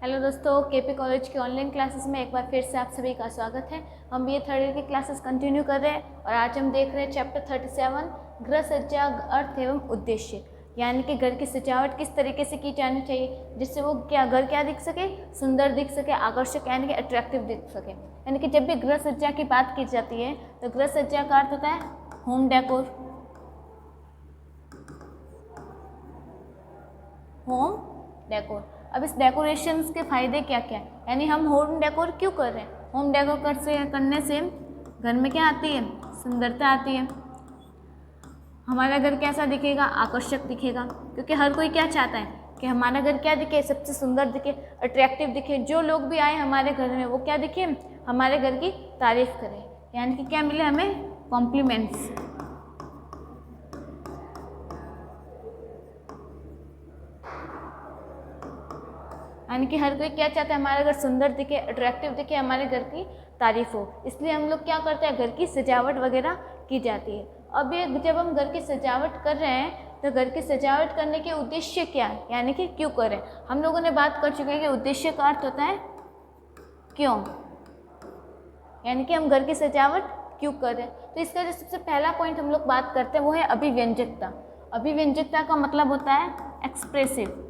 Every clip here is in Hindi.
हेलो दोस्तों, केपी कॉलेज की ऑनलाइन क्लासेस में एक बार फिर से आप सभी का स्वागत है। हम बीए थर्ड ईयर की क्लासेस कंटिन्यू कर रहे हैं और आज हम देख रहे हैं चैप्टर 37 गृह सज्जा अर्थ एवं उद्देश्य, यानी कि घर की सजावट किस तरीके से की जानी चाहिए जिससे वो घर क्या दिख सके, सुंदर दिख सके, आकर्षक यानी कि अट्रैक्टिव दिख सके। यानी कि जब भी गृह सज्जा की बात की जाती है तो गृह सज्जा का अर्थ होता है होम डेकोर। Home decor. अब इस डेकोरेशंस के फ़ायदे क्या क्या है, यानी हम होम डेकोर क्यों कर रहे हैं। होम डेकोर करने से घर में क्या आती है, सुंदरता आती है। हमारा घर कैसा दिखेगा, आकर्षक दिखेगा, क्योंकि हर कोई क्या चाहता है कि हमारा घर क्या दिखे, सबसे सुंदर दिखे, अट्रैक्टिव दिखे। जो लोग भी आए हमारे घर में वो क्या दिखे, हमारे घर की तारीफ करें, यानी कि क्या मिले हमें, कॉम्प्लीमेंट्स। यानी कि हर कोई क्या चाहता है, हमारा घर सुंदर दिखे, अट्रैक्टिव दिखे, हमारे घर की तारीफ हो। इसलिए हम लोग क्या करते हैं, घर की सजावट वगैरह की जाती है। अब ये जब हम घर की सजावट कर रहे हैं तो घर की सजावट करने के उद्देश्य क्या है, यानी कि क्यों करें। हम लोगों ने बात कर चुके हैं कि उद्देश्य का अर्थ होता है क्यों, यानी कि हम घर की सजावट क्यों कर रहे हैं। तो इसका जो सबसे पहला पॉइंट हम लोग बात करते हैं वो है अभिव्यंजकता। अभिव्यंजकता का मतलब होता है एक्सप्रेसिव।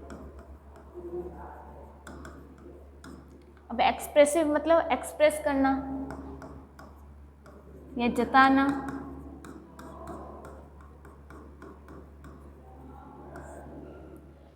अब एक्सप्रेसिव मतलब एक्सप्रेस करना या जताना।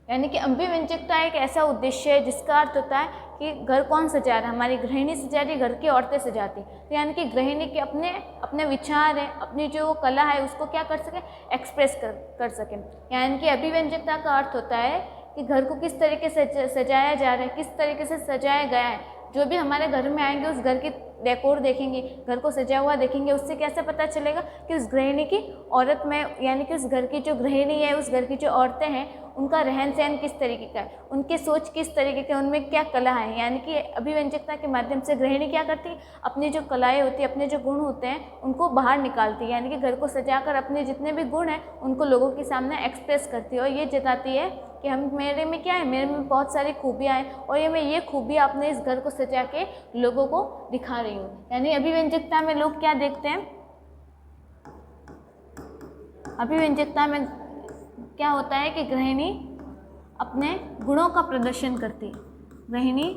यानी कि अभिव्यंजकता एक ऐसा उद्देश्य है जिसका अर्थ होता है कि घर कौन सजा रहा है, हमारी गृहिणी सजा रही, घर की औरतें सजाती। तो यानी कि गृहिणी के अपने अपने विचार है, अपनी जो कला है उसको क्या कर सके, एक्सप्रेस कर सके। यानी कि अभिव्यंजकता का अर्थ होता है कि घर को किस तरीके से सजाया जा रहा है, किस तरीके से सजाया गया है। जो भी हमारे घर में आएंगे उस घर की डेकोर देखेंगे, घर को सजा हुआ देखेंगे, उससे कैसे पता चलेगा कि उस गृहिणी की औरत में, यानी कि उस घर की जो गृहिणी है, उस घर की जो औरतें हैं, उनका रहन सहन किस तरीके का है, उनकी सोच किस तरीके की, उनमें क्या कला है। यानी कि अभिव्यंजकता के माध्यम से गृहिणी क्या करती है, अपनी जो कलाएँ होती है, अपने जो गुण होते हैं उनको बाहर निकालती है। यानी कि घर को सजाकर अपने जितने भी गुण हैं उनको लोगों के सामने एक्सप्रेस करती है और ये जताती है कि हम, मेरे में क्या है, मेरे में बहुत सारी खूबियाँ हैं और ये मैं ये खूबियाँ अपने इस घर को सजा के लोगों को दिखा रही हूँ। यानी अभिव्यंजकता में लोग क्या देखते हैं, अभिव्यंजकता में क्या होता है कि गृहिणी अपने गुणों का प्रदर्शन करती है। गृहिणी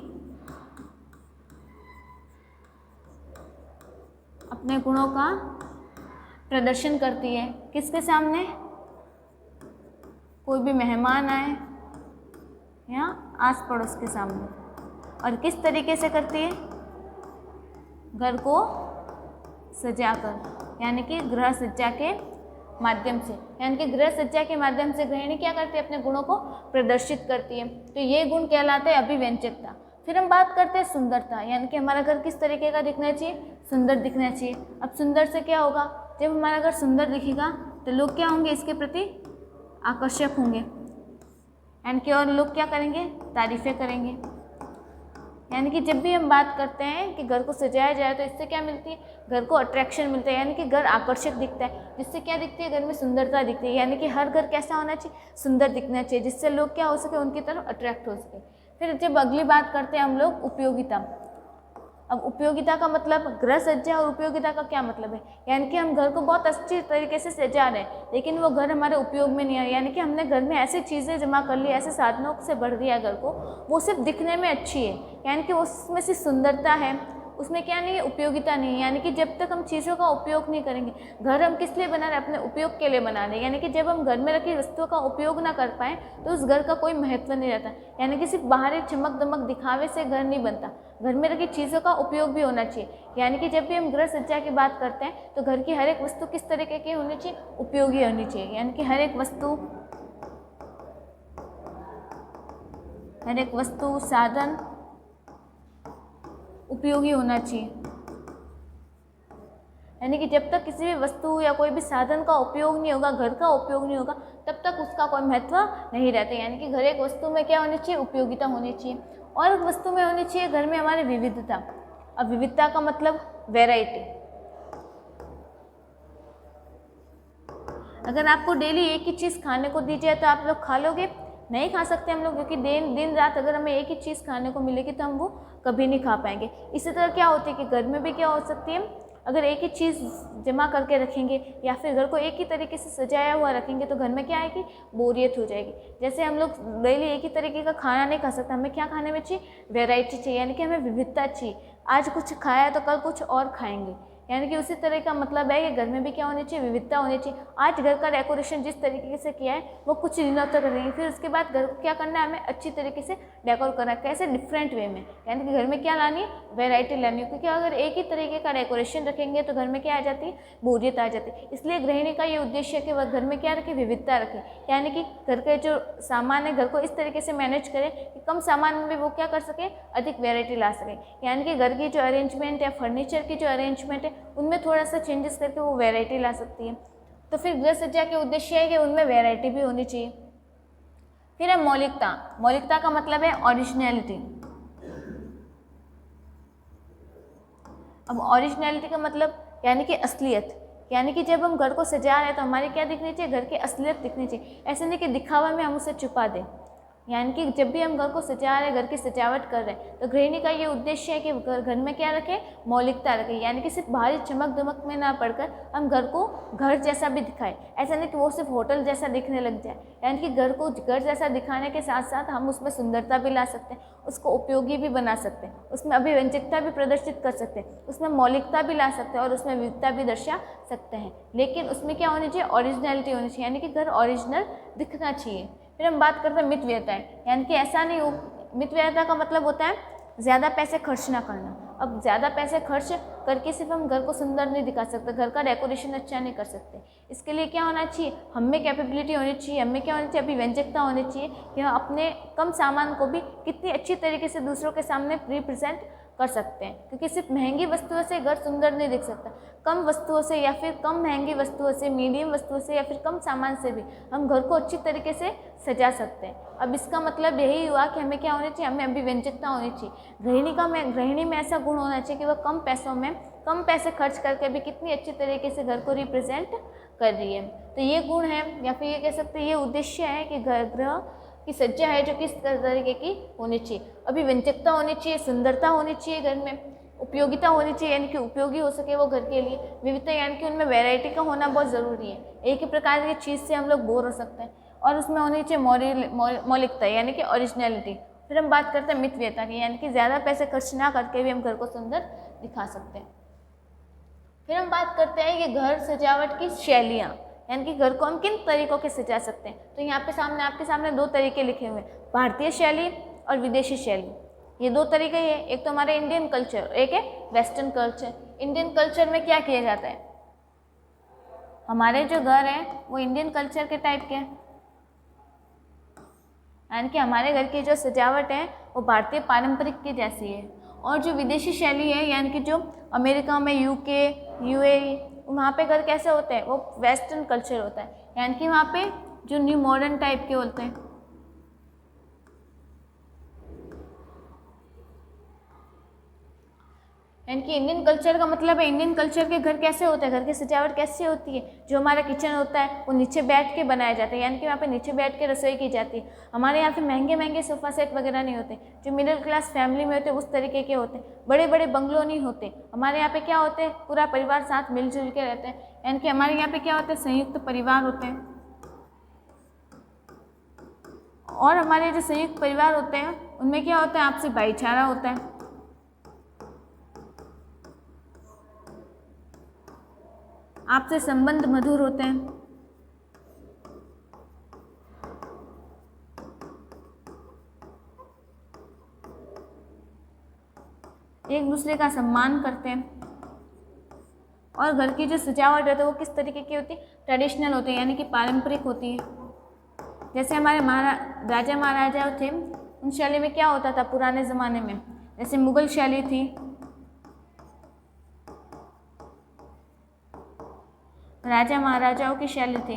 अपने गुणों का प्रदर्शन करती है किसके सामने, कोई भी मेहमान आए या आस पड़ोस के सामने। और किस तरीके से करती है, घर को सजाकर, यानी कि गृह सज्जा के माध्यम से। यानी कि गृह सज्जा के माध्यम से गृहिणी क्या करती है, अपने गुणों को प्रदर्शित करती है। तो ये गुण कहलाते हैं अभिव्यंजकता। फिर हम बात करते हैं सुंदरता, यानी कि हमारा घर किस तरीके का दिखना चाहिए, सुंदर दिखना चाहिए। अब सुंदर से क्या होगा, जब हमारा घर सुंदर दिखेगा तो लोग क्या होंगे, इसके प्रति आकर्षक होंगे, यानी कि और लोग क्या करेंगे, तारीफ़ें करेंगे। यानी कि जब भी हम बात करते हैं कि घर को सजाया जाए तो इससे क्या मिलती है, घर को अट्रैक्शन मिलता है, यानी कि घर आकर्षक दिखता है, जिससे क्या दिखती है, घर में सुंदरता दिखती है। यानी कि हर घर कैसा होना चाहिए, सुंदर दिखना चाहिए, जिससे लोग क्या हो सके, उनकी तरफ अट्रैक्ट हो सके। फिर जब अगली बात करते हैं हम लोग उपयोगिता। अब उपयोगिता का मतलब, गृह सज्जा और उपयोगिता का क्या मतलब है, यानी कि हम घर को बहुत अच्छी तरीके से सजा रहे हैं लेकिन वो घर हमारे उपयोग में नहीं आ रहा। यानी कि हमने घर में ऐसी चीज़ें जमा कर ली, ऐसे साधनों से भर दिया घर को, वो सिर्फ दिखने में अच्छी है, यानी कि उसमें से सुंदरता है, उसमें क्या नहीं है, उपयोगिता नहीं है। यानी कि जब तक हम चीज़ों का उपयोग नहीं करेंगे, घर हम किस लिए बना रहे हैं, अपने उपयोग के लिए बना रहे हैं। यानी कि जब हम घर में रखी वस्तुओं का उपयोग ना कर पाएँ तो उस घर का कोई महत्व नहीं रहता। यानी कि सिर्फ बाहरी चमक दमक दिखावे से घर नहीं बनता, घर में रखी चीज़ों का उपयोग भी होना चाहिए। यानी कि जब भी हम गृह सज्जा की बात करते हैं तो घर की हर एक वस्तु किस तरीके की होनी चाहिए, उपयोगी होनी चाहिए। यानी कि हर एक वस्तु साधन उपयोगी होना चाहिए। यानी कि जब तक किसी भी वस्तु या कोई भी साधन का उपयोग नहीं होगा, घर का उपयोग नहीं होगा, तब तक उसका कोई महत्व नहीं रहता। यानी कि हर एक वस्तु में क्या होनी चाहिए, उपयोगिता होनी चाहिए। और एक वस्तु में होनी चाहिए घर में हमारी विविधता। अब विविधता का मतलब वैरायटी। अगर आपको डेली एक ही चीज़ खाने को दी जाए तो आप लोग खा लोगे, नहीं खा सकते हम लोग, क्योंकि दिन दिन रात अगर हमें एक ही चीज़ खाने को मिलेगी तो हम वो कभी नहीं खा पाएंगे। इसी तरह क्या होती है कि घर में भी क्या हो सकती है, अगर एक ही चीज़ जमा करके रखेंगे या फिर घर को एक ही तरीके से सजाया हुआ रखेंगे तो घर में क्या आएगी, बोरियत हो जाएगी। जैसे हम लोग डेली एक ही तरीके का खाना नहीं खा सकते, हमें क्या खाने में चाहिए, वैरायटी चाहिए, यानी कि हमें विविधता चाहिए। आज कुछ खाया तो कल कुछ और खाएंगे, यानी कि उसी तरह का मतलब है कि घर में भी क्या होनी चाहिए, विविधता होनी चाहिए। आज घर का डेकोरेशन जिस तरीके से किया है वो कुछ दिनों तक रहेंगे, फिर उसके बाद घर को क्या करना है, हमें अच्छी तरीके से डेकोर करना है। कैसे, डिफरेंट वे में, यानी कि घर में क्या लानी है, वैरायटी लानी है। क्योंकि अगर एक ही तरीके का डेकोरेशन रखेंगे तो घर में क्या आ जाती है, बोरियत आ जाती है। इसलिए गृहिणी का ये उद्देश्य है कि वह घर में क्या रखे, विविधता रखे, यानी कि घर के जो सामान है घर को इस तरीके से मैनेज करें कि कम सामान में वो क्या कर सके, अधिक वैरायटी ला सके। यानी कि घर की जो अरेंजमेंट है, फर्नीचर की जो अरेंजमेंट है, उनमें थोड़ा सा चेंजेस करके वो वैरायटी ला सकती है। तो फिर गृह सज्जा के उद्देश्य है कि उनमें वैरायटी भी होनी चाहिए। फिर है मौलिकता। मौलिकता का मतलब है ओरिजिनलिटी। अब ओरिजिनलिटी का मतलब यानी कि असलियत, यानी कि जब हम घर को सजा रहे हैं तो हमारी क्या दिखनी चाहिए, घर की असलियत दिखनी चाहिए। ऐसे नहीं कि दिखावा में हम उसे छुपा दें। यानी कि जब भी हम घर को सजा रहे हैं, घर की सजावट कर रहे हैं, तो गृहिणी का ये उद्देश्य है कि घर में क्या रखें, मौलिकता रखें। यानी कि सिर्फ बाहरी चमक दमक में ना पड़कर हम घर को घर जैसा भी दिखाएं। ऐसा नहीं कि वो सिर्फ होटल जैसा दिखने लग जाए। यानी कि घर को घर जैसा दिखाने के साथ साथ हम उसमें सुंदरता भी ला सकते हैं, उसको उपयोगी भी बना सकते हैं, उसमें अभिव्यंजकता भी प्रदर्शित कर सकते हैं, उसमें मौलिकता भी ला सकते हैं और उसमें विविधता भी दर्शा सकते हैं। लेकिन उसमें क्या होनी चाहिए, ओरिजिनलिटी होनी चाहिए, यानी कि घर ओरिजिनल दिखना चाहिए। फिर हम बात करते हैं मितव्ययताएं, यानी कि ऐसा नहीं हो, मितव्ययता का मतलब होता है ज़्यादा पैसे खर्च ना करना। अब ज़्यादा पैसे खर्च करके सिर्फ हम घर को सुंदर नहीं दिखा सकते, घर का डेकोरेशन अच्छा नहीं कर सकते। इसके लिए क्या होना चाहिए, हमें कैपेबिलिटी होनी चाहिए, हमें क्या होनी चाहिए, अभिव्यंजकता होनी चाहिए कि हम अपने कम सामान को भी कितनी अच्छी तरीके से दूसरों के सामने रिप्रेजेंट कर सकते हैं। क्योंकि सिर्फ महंगी वस्तुओं से घर सुंदर नहीं दिख सकता, कम वस्तुओं से या फिर कम महंगी वस्तुओं से, मीडियम वस्तुओं से या फिर कम सामान से भी हम घर को अच्छी तरीके से सजा सकते हैं। अब इसका मतलब यही हुआ कि हमें क्या होनी चाहिए, हमें अभिव्यंजकता होनी चाहिए। गृहिणी में ऐसा गुण होना चाहिए कि वह कम पैसों में, कम पैसे खर्च करके भी कितनी अच्छी तरीके से घर को रिप्रेजेंट कर रही है। तो ये गुण है, या फिर ये कह सकते हैं ये उद्देश्य है कि गृह की सज्जा है जो किस तरीके की होनी चाहिए। अभिव्यंजकता होनी चाहिए, सुंदरता होनी चाहिए घर में, उपयोगिता होनी चाहिए, यानी कि उपयोगी हो सके वो घर के लिए, विविधता यानी कि उनमें वैरायटी का होना बहुत ज़रूरी है। एक ही प्रकार की चीज़ से हम लोग बोर हो सकते हैं, और उसमें होनी चाहिए मौलिकता यानी कि ओरिजिनलिटी। फिर हम बात करते हैं मितव्ययता की, यानी कि ज़्यादा पैसे खर्च ना करके भी हम घर को सुंदर दिखा सकते हैं। फिर हम बात करते हैं कि घर सजावट की शैलियाँ, यानी कि घर को हम किन तरीकों के सजा सकते हैं। तो यहाँ पे सामने आपके सामने दो तरीके लिखे हुए हैं, भारतीय शैली और विदेशी शैली। ये दो तरीके ही है, एक तो हमारे इंडियन कल्चर, एक है वेस्टर्न कल्चर। इंडियन कल्चर में क्या किया जाता है, हमारे जो घर हैं वो इंडियन कल्चर के टाइप के हैं, यानी कि हमारे घर की जो सजावट है वो भारतीय पारंपरिक के जैसी है। और जो विदेशी शैली है, यानी कि जो अमेरिका में, यूके, यूएई, वहाँ पे घर कैसे होते हैं, वो वेस्टर्न कल्चर होता है, यानी कि वहाँ पे जो न्यू मॉडर्न टाइप के होते हैं। यानी कि इंडियन कल्चर का मतलब है, इंडियन कल्चर के घर कैसे होते हैं, घर की सजावट कैसे होती है। जो हमारा किचन होता है वो नीचे बैठ के बनाया जाता है, यानी कि वहाँ पे नीचे बैठ के रसोई की जाती है। हमारे यहाँ पे महंगे महंगे सोफ़ा सेट वगैरह नहीं होते, जो मिडिल क्लास फैमिली में होते हैं उस तरीके के होते हैं। बड़े बड़े बंगलो नहीं होते, हमारे यहाँ पे क्या होते हैं, पूरा परिवार साथ मिलजुल के रहते हैं। यानी कि हमारे यहाँ पे क्या होता है, संयुक्त परिवार होते हैं। और हमारे जो संयुक्त परिवार होते हैं उनमें क्या होता है, आपसी भाईचारा होता है, आपसे संबंध मधुर होते हैं, एक दूसरे का सम्मान करते हैं। और घर की जो सजावट होती है वो किस तरीके की होती है, ट्रेडिशनल होती है, यानी कि पारंपरिक होती है। जैसे हमारे राजा महाराजा थे, उन शैली में क्या होता था पुराने ज़माने में, जैसे मुगल शैली थी, राजा महाराजाओं की शैली थी।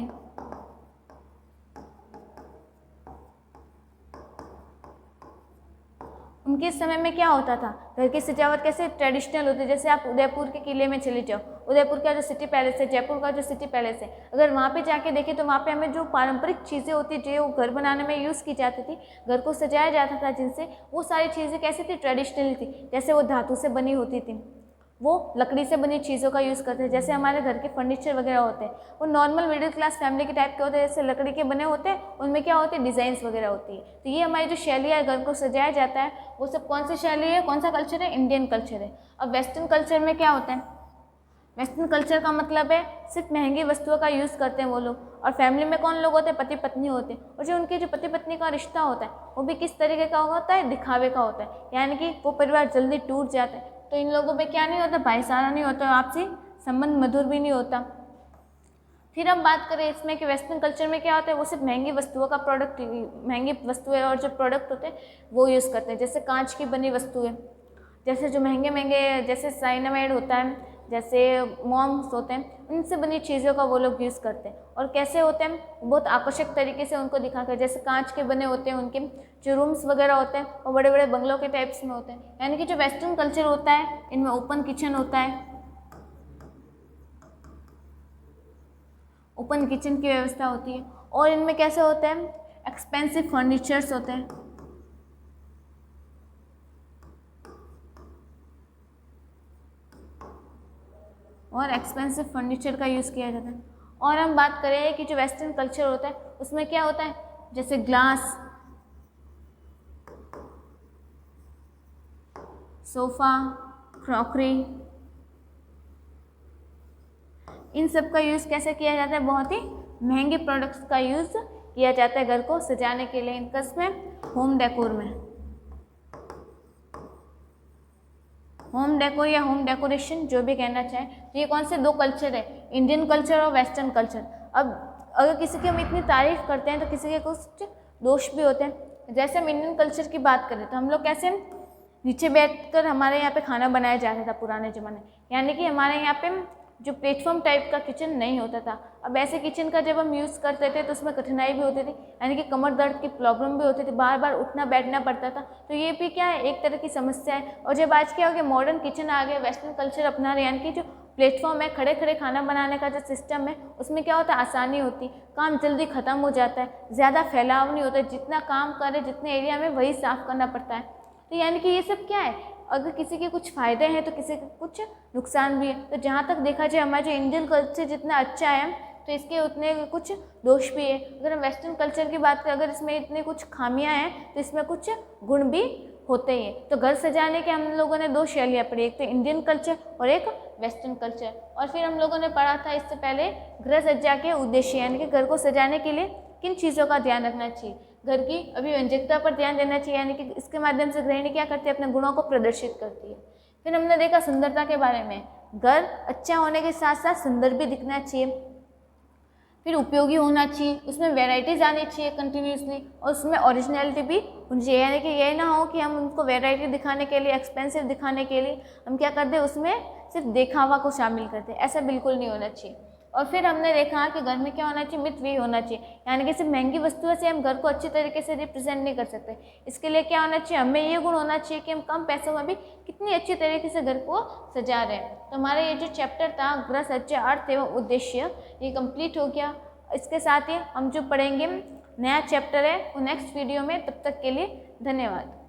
उनके समय में क्या होता था, घर की सजावट कैसे ट्रेडिशनल होती है। जैसे आप उदयपुर के किले में चले जाओ, उदयपुर का जो सिटी पैलेस है, जयपुर का जो सिटी पैलेस है, अगर वहाँ पे जाके देखें तो वहाँ पे हमें जो पारंपरिक चीज़ें होती जो घर बनाने में यूज़ की जाती थी, घर को सजाया जाता था जिनसे, वो सारी चीज़ें कैसी थी, ट्रेडिशनल थी। जैसे वो धातु से बनी होती थी, वो लकड़ी से बनी चीज़ों का यूज़ करते हैं। जैसे हमारे घर के फर्नीचर वगैरह होते हैं वो नॉर्मल मिडिल क्लास फैमिली के टाइप के होते हैं, जैसे लकड़ी के बने होते हैं, उनमें क्या होते हैं, डिज़ाइंस वगैरह होती है। तो ये हमारी जो शैली है घर को सजाया जाता है, वो सब कौन सी शैली है, कौन सा कल्चर है, इंडियन कल्चर है। अब वेस्टर्न कल्चर में क्या होता है, वेस्टर्न कल्चर का मतलब है सिर्फ महंगी वस्तुओं का यूज़ करते हैं वो लोग, और फैमिली में कौन लोग होते हैं, पति पत्नी होते हैं, और जो उनके जो पति पत्नी का रिश्ता होता है वो भी किस तरीके का होता है, दिखावे का होता है, यानी कि वो परिवार जल्दी टूट जाता है। तो इन लोगों में क्या नहीं होता, भाईचारा नहीं होता, आपसी संबंध मधुर भी नहीं होता। फिर हम बात करें इसमें कि वेस्टर्न कल्चर में क्या होता है, वो सिर्फ महंगी वस्तुओं का प्रोडक्ट, महंगी वस्तुएं और जो प्रोडक्ट होते हैं वो यूज़ करते हैं। जैसे कांच की बनी वस्तुएं, जैसे जो महंगे महंगे जैसे साइनामाइड होता है, जैसे मोम्स होते हैं, उनसे बनी चीज़ों का वो लोग यूज़ करते हैं। और कैसे होते हैं, बहुत आकर्षक तरीके से उनको दिखाकर, जैसे कांच के बने होते हैं, उनके जो रूम्स वगैरह होते हैं वो बड़े बड़े बंगलों के टाइप्स में होते हैं। यानी कि जो वेस्टर्न कल्चर होता है इनमें ओपन किचन होता है, ओपन किचन की व्यवस्था होती है, और इनमें कैसे होते हैं, एक्सपेंसिव फर्नीचर्स होते हैं, और एक्सपेंसिव फर्नीचर का यूज़ किया जाता है। और हम बात करें कि जो वेस्टर्न कल्चर होता है उसमें क्या होता है, जैसे ग्लास, सोफ़ा, क्रॉकरी, इन सब का यूज़ कैसे किया जाता है, बहुत ही महंगे प्रोडक्ट्स का यूज़ किया जाता है घर को सजाने के लिए, इनकसमें होम डेकोर में। होम डेकोर या होम डेकोरेशन जो भी कहना चाहें, तो ये कौन से दो कल्चर है, इंडियन कल्चर और वेस्टर्न कल्चर। अब अगर किसी की हम इतनी तारीफ़ करते हैं तो किसी के कुछ दोष भी होते हैं। जैसे हम इंडियन कल्चर की बात करें तो हम लोग कैसे नीचे बैठकर हमारे यहाँ पे खाना बनाया जाता था पुराने ज़माने, यानी कि हमारे यहाँ पे जो प्लेटफॉर्म टाइप का किचन नहीं होता था। अब ऐसे किचन का जब हम यूज़ करते थे तो उसमें कठिनाई भी होती थी, यानी कि कमर दर्द की प्रॉब्लम भी होती थी, बार बार उठना बैठना पड़ता था। तो ये भी क्या है, एक तरह की समस्या है। और जब आज क्या हो गया, मॉडर्न किचन आ गया, वेस्टर्न कल्चर अपना रहे, यानी कि जो प्लेटफॉर्म है, खड़े खड़े खाना बनाने का जो सिस्टम है, उसमें क्या होता है, आसानी होती, काम जल्दी ख़त्म हो जाता है, ज़्यादा फैलाव नहीं होता, जितना काम करें जितने एरिया में वही साफ़ करना पड़ता है। तो यानी कि ये सब क्या है, अगर किसी के कुछ फ़ायदे हैं तो किसी के कुछ नुकसान भी है। तो जहाँ तक देखा जाए हमारा जो इंडियन कल्चर जितना अच्छा है तो इसके उतने कुछ दोष भी है। अगर हम वेस्टर्न कल्चर की बात करें, अगर इसमें इतनी कुछ खामियां हैं तो इसमें कुछ गुण भी होते ही हैं। तो घर सजाने के हम लोगों ने दो शैलियाँ पढ़ी, एक तो इंडियन कल्चर और एक वेस्टर्न कल्चर। और फिर हम लोगों ने पढ़ा था इससे पहले गृह सज्जा के उद्देश्य, यानी कि घर को सजाने के लिए किन चीज़ों का ध्यान रखना चाहिए, घर की अभिव्यंजकता पर ध्यान देना चाहिए, यानी कि इसके माध्यम से गृहिणी क्या करती है, अपने गुणों को प्रदर्शित करती है। फिर हमने देखा सुंदरता के बारे में, घर अच्छा होने के साथ साथ सुंदर भी दिखना चाहिए, फिर उपयोगी होना चाहिए, उसमें वेराइटीज़ आनी चाहिए कंटिन्यूसली, और उसमें ओरिजिनलिटी भी होनी चाहिए, यानी कि ये ना हो कि हम उनको वेराइटी दिखाने के लिए, एक्सपेंसिव दिखाने के लिए हम क्या करते हैं, उसमें सिर्फ दिखावा को शामिल करते हैं, ऐसा बिल्कुल नहीं होना चाहिए। और फिर हमने देखा कि घर में क्या होना चाहिए, मित व्यय होना चाहिए, यानी कि सिर्फ महंगी वस्तुओं से हम घर को अच्छी तरीके से रिप्रेजेंट नहीं कर सकते। इसके लिए क्या होना चाहिए, हमें ये गुण होना चाहिए कि हम कम पैसों में भी कितनी अच्छी तरीके से घर को सजा रहे हैं। तो हमारा ये जो चैप्टर था गृह सज्जा अर्थ एवं उद्देश्य, ये कंप्लीट हो गया। इसके साथ ही हम जो पढ़ेंगे नया चैप्टर है वो नेक्स्ट वीडियो में, तब तक के लिए धन्यवाद।